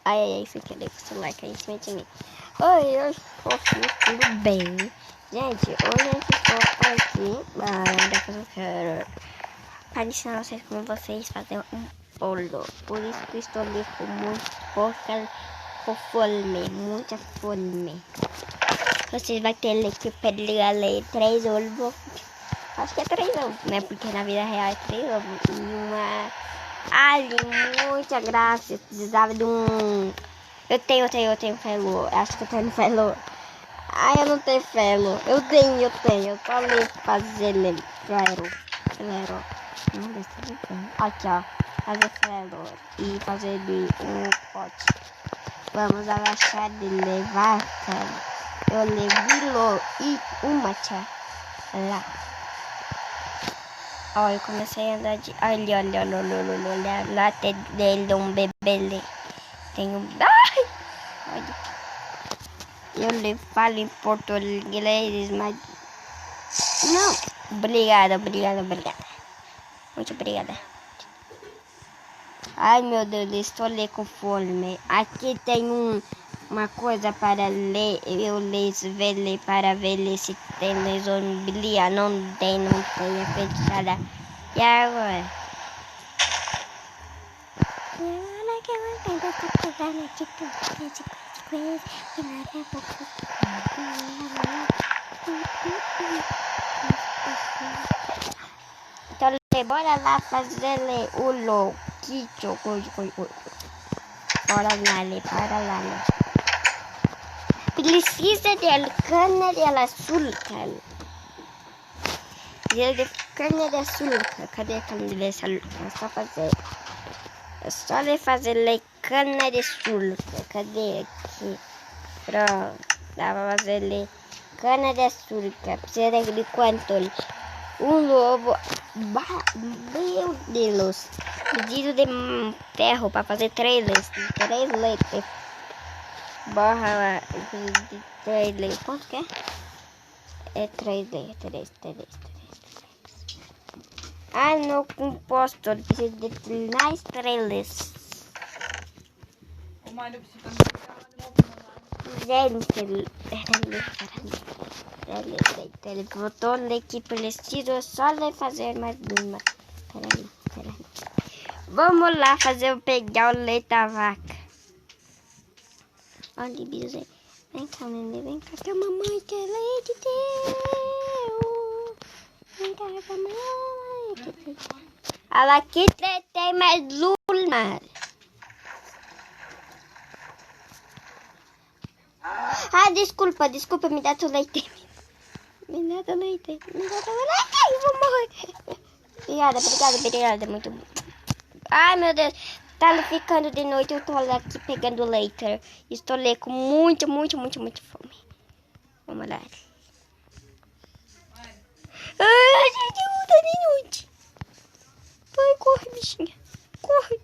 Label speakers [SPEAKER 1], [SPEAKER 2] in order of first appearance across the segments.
[SPEAKER 1] Ai, sem querer com o celular cair em cima de mim. Oi, eu estou tudo bem? Gente, hoje a gente estou aqui para eu quero para ensinar vocês como vocês fazem um bolo. Por isso que eu estou ali com com fome, muita fome. Vocês vão ter que pegar 3 ovos. Acho que é 3 ovos, né? Porque na vida real é 3 ovos. E uma alho, muita graça. Eu precisava de um... Eu tenho felo. Acho que eu tenho felo. Ai, eu não tenho felo. Eu tenho. Eu tô ali fazendo felo. Não deixa de ver. Aqui, ó. Fazer felo. E fazer de um pote. Vamos agachar de levar felo. Eu levei e uma tchá. Lá. Ó, eu comecei a andar de... Olha. Lá tem dele um bebê ali. Tem um... Ai! Olha. Eu falo em português, mas... Não. Obrigada. Muito obrigada. Ai, meu Deus, estou ali com fome. Aqui tem uma coisa para ler. Eu ler para ver se tem lesombilia. Não tem, é fechada. E agora? Então, bora lá fazer o louquinho. Bora lá. Precisa de cana de açúcar. Cana de açúcar. Cadê a cana de açúcar? É só fazer cana de açúcar. Cadê aqui? Pronto. Dá pra fazer cana de açúcar. Precisa de quanto? Um lobo. Meu Deus. Pedido de ferro para fazer 3 letras. Barra lá. 3 letras. Quanto que é? É 3 letras. 3. Ah, no composto. Precisa de mais 3 letras. Gente, ele botou que preciso só fazer mais uma. Peraí. Vamos lá pegar o leite da vaca. Olha, Bizé. Vem cá, neném, vem cá que a mamãe quer leite teu. Vem cá, mamãe. Olha aqui tem mais uma. Ah, desculpa, me dá teu leite. Me dá leite. Eu vou morrer. Obrigada. Muito bom. Ai, meu Deus. Tá ficando de noite. Eu tô aqui pegando leite. Estou ali com muito fome. Vamos lá. Ai, gente, tá de noite. Vai, corre, bichinha. Corre.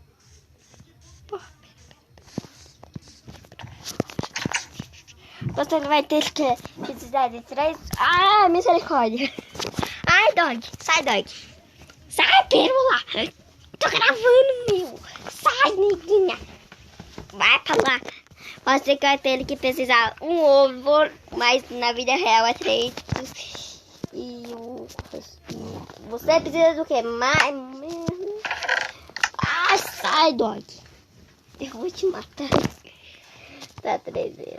[SPEAKER 1] Você vai ter que precisar de 3... Ah, misericórdia. Ai, dog. Sai, dog. Sai, pérola. Tô gravando, meu. Sai, neguinha. Vai pra lá. Você vai ter que precisar um ovo, mas na vida real é 3. E você precisa do que? Mais... Ah, sai, dog. Eu vou te matar. Tá 3 vezes.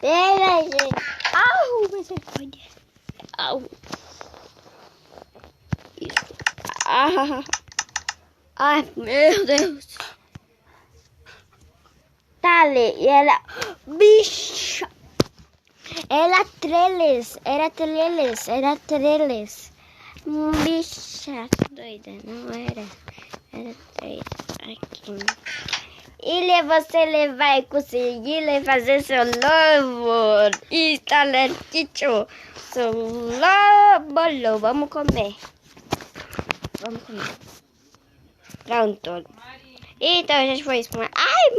[SPEAKER 1] Pera, gente. Au, misericórdia. Au. Isso. Ai, meu Deus. Tá ali. E ela... Bicha. Era treles. Bicha doida. Não era. Era 3. Aqui. E você vai conseguir fazer seu lobo. Instalação. Seu lobo. Vamos comer. Pronto. Então, a gente foi isso. Ai,